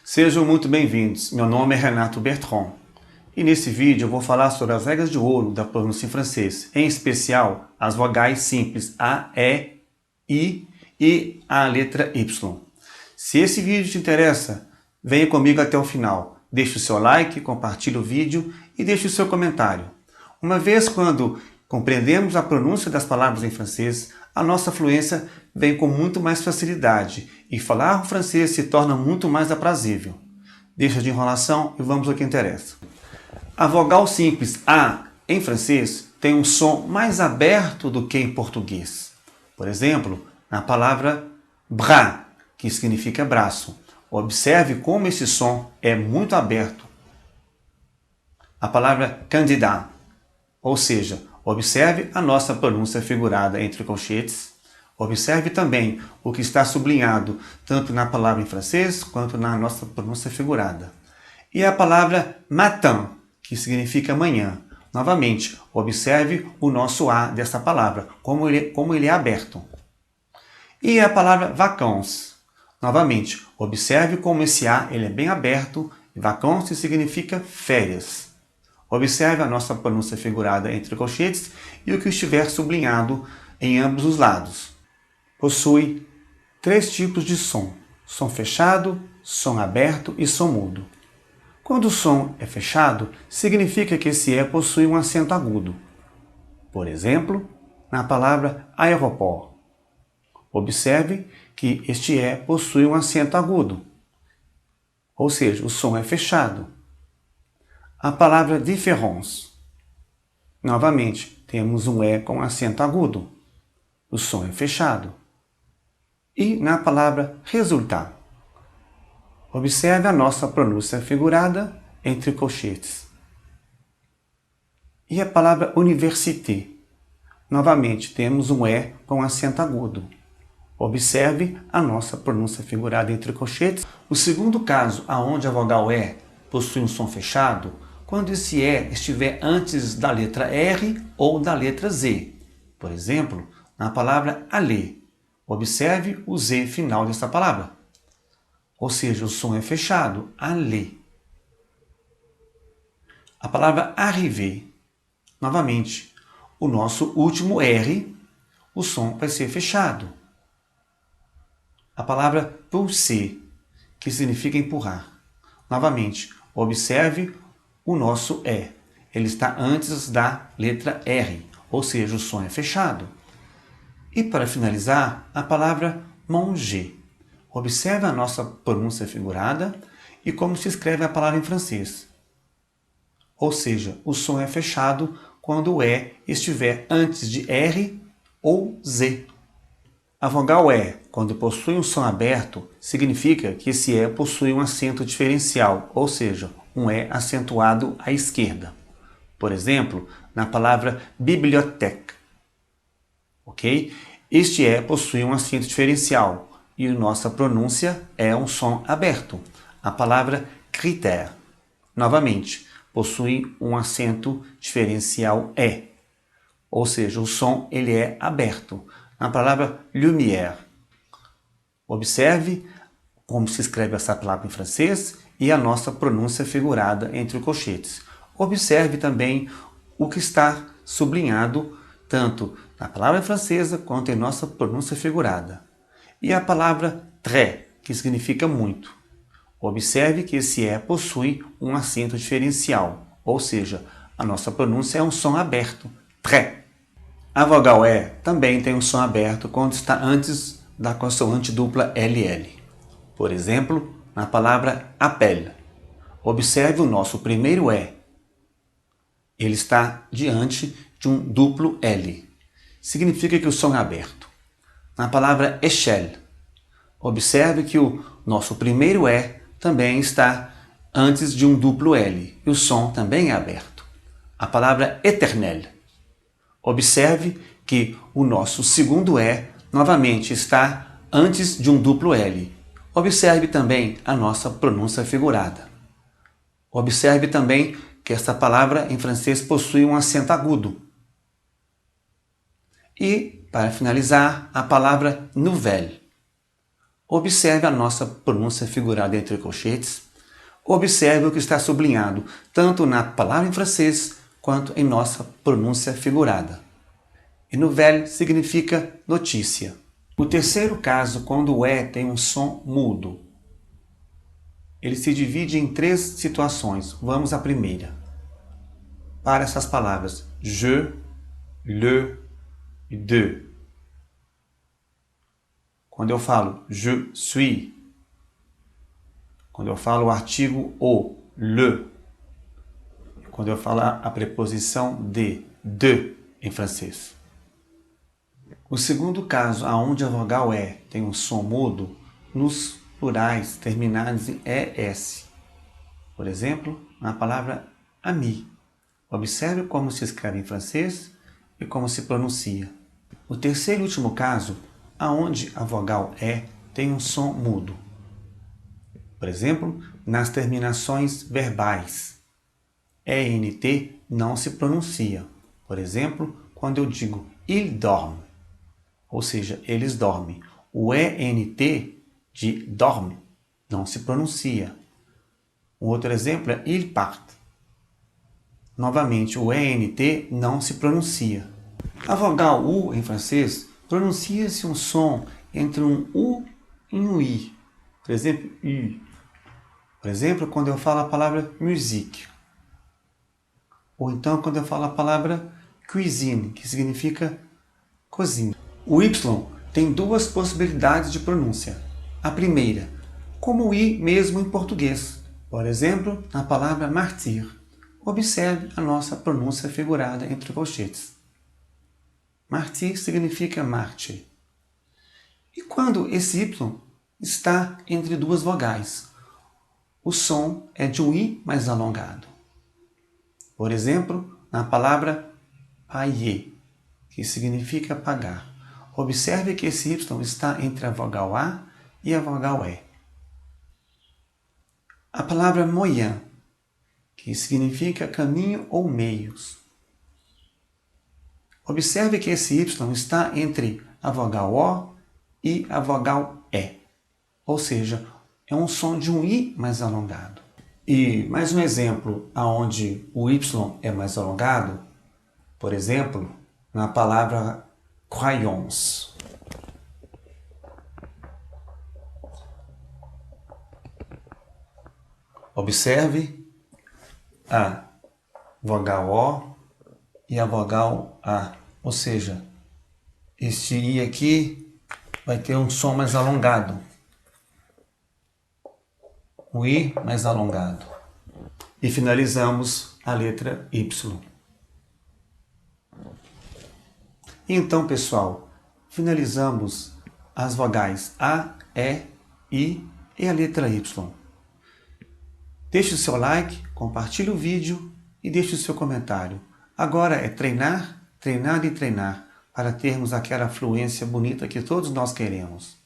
Sejam muito bem-vindos. Meu nome é Renato Bertrand. E nesse vídeo eu vou falar sobre as regras de ouro da pronúncia em francês, em especial as vogais simples A, E, I e a letra Y. Se esse vídeo te interessa, venha comigo até o final. Deixe o seu like, compartilhe o vídeo e deixe o seu comentário. Uma vez quando compreendemos a pronúncia das palavras em francês, a nossa fluência vem com muito mais facilidade e falar o francês se torna muito mais aprazível. Deixa de enrolação e vamos ao que interessa. A vogal simples A em francês tem um som mais aberto do que em português. Por exemplo, na palavra bras, que significa braço. Observe como esse som é muito aberto. A palavra candidat, ou seja, observe a nossa pronúncia figurada entre colchetes. Observe também o que está sublinhado tanto na palavra em francês quanto na nossa pronúncia figurada. E a palavra matin, que significa manhã. Novamente, observe o nosso A dessa palavra, como ele é aberto. E a palavra vacances. Novamente, observe como esse A ele é bem aberto. Vacances significa férias. Observe a nossa pronúncia figurada entre colchetes e o que estiver sublinhado em ambos os lados. Possui 3 tipos de som: som fechado, som aberto e som mudo. Quando o som é fechado, significa que esse E possui um acento agudo. Por exemplo, na palavra aeroport. Observe que este E possui um acento agudo, ou seja, o som é fechado. A palavra différence. Novamente, temos um E com acento agudo. O som é fechado. E na palavra résultat. Observe a nossa pronúncia figurada entre colchetes. E a palavra université. Novamente, temos um E com acento agudo. Observe a nossa pronúncia figurada entre colchetes. O segundo caso, onde a vogal E possui um som fechado, quando esse E estiver antes da letra R ou da letra Z. Por exemplo, na palavra aller. Observe o Z final dessa palavra. Ou seja, o som é fechado, aller. A palavra arriver. Novamente, o nosso último R, o som vai ser fechado. A palavra pousser, que significa empurrar. Novamente, observe o nosso E. Ele está antes da letra R, ou seja, o som é fechado. E para finalizar, a palavra manger. Observe a nossa pronúncia figurada e como se escreve a palavra em francês. Ou seja, o som é fechado quando o E estiver antes de R ou Z. A vogal E, quando possui um som aberto, significa que esse E possui um acento diferencial, ou seja, um E acentuado à esquerda. Por exemplo, na palavra bibliothèque. Ok? Este E possui um acento diferencial e nossa pronúncia é um som aberto. A palavra critère. Novamente, possui um acento diferencial E. Ou seja, o som ele é aberto. Na palavra lumière. Observe como se escreve essa palavra em francês e a nossa pronúncia figurada entre colchetes. Observe também o que está sublinhado tanto na palavra francesa quanto em nossa pronúncia figurada. E a palavra très, que significa muito. Observe que esse E possui um acento diferencial, ou seja, a nossa pronúncia é um som aberto, très. A vogal E também tem um som aberto quando está antes da consoante dupla LL. Por exemplo, na palavra appel. Observe o nosso primeiro E. Ele está diante de um duplo L. Significa que o som é aberto. Na palavra échelle, observe que o nosso primeiro E também está antes de um duplo L e o som também é aberto. A palavra éternel. Observe que o nosso segundo E novamente está antes de um duplo L. Observe também a nossa pronúncia figurada. Observe também que esta palavra em francês possui um acento agudo. E, para finalizar, a palavra nouvelle. Observe a nossa pronúncia figurada entre colchetes. Observe o que está sublinhado, tanto na palavra em francês, quanto em nossa pronúncia figurada. E nouvelle significa notícia. O terceiro caso, quando o E tem um som mudo. Ele se divide em 3 situações. Vamos à primeira. Para essas palavras, je, le e de. Quando eu falo je suis, quando eu falo o artigo o, le, quando eu falo a preposição de em francês. O segundo caso, aonde a vogal E tem um som mudo, nos plurais terminados em ES. Por exemplo, na palavra ami. Observe como se escreve em francês e como se pronuncia. O terceiro e último caso, aonde a vogal E tem um som mudo. Por exemplo, nas terminações verbais. ENT não se pronuncia. Por exemplo, quando eu digo il dorme, ou seja, eles dormem. O ENT de dorme não se pronuncia. Um outro exemplo é il part. Novamente, o ENT não se pronuncia. A vogal U em francês pronuncia-se um som entre um U e um I. Por exemplo, U. Por exemplo, quando eu falo a palavra musique. Ou então quando eu falo a palavra cuisine, que significa cozinha. O Y tem 2 possibilidades de pronúncia. A primeira, como o I mesmo em português. Por exemplo, na palavra martyr. Observe a nossa pronúncia figurada entre colchetes. Martyr significa mártir. E quando esse Y está entre 2 vogais? O som é de um I mais alongado. Por exemplo, na palavra payer, que significa pagar. Observe que esse Y está entre a vogal A e a vogal E. A palavra moyen, que significa caminho ou meios. Observe que esse Y está entre a vogal O e a vogal E. Ou seja, é um som de um I mais alongado. E mais um exemplo onde o Y é mais alongado, por exemplo, na palavra crayons. Observe a vogal O e a vogal A. Ou seja, este I aqui vai ter um som mais alongado. O I mais alongado. E finalizamos a letra Y. Então, pessoal, finalizamos as vogais A, E, I e a letra Y. Deixe o seu like, compartilhe o vídeo e deixe o seu comentário. Agora é treinar, treinar e treinar para termos aquela fluência bonita que todos nós queremos.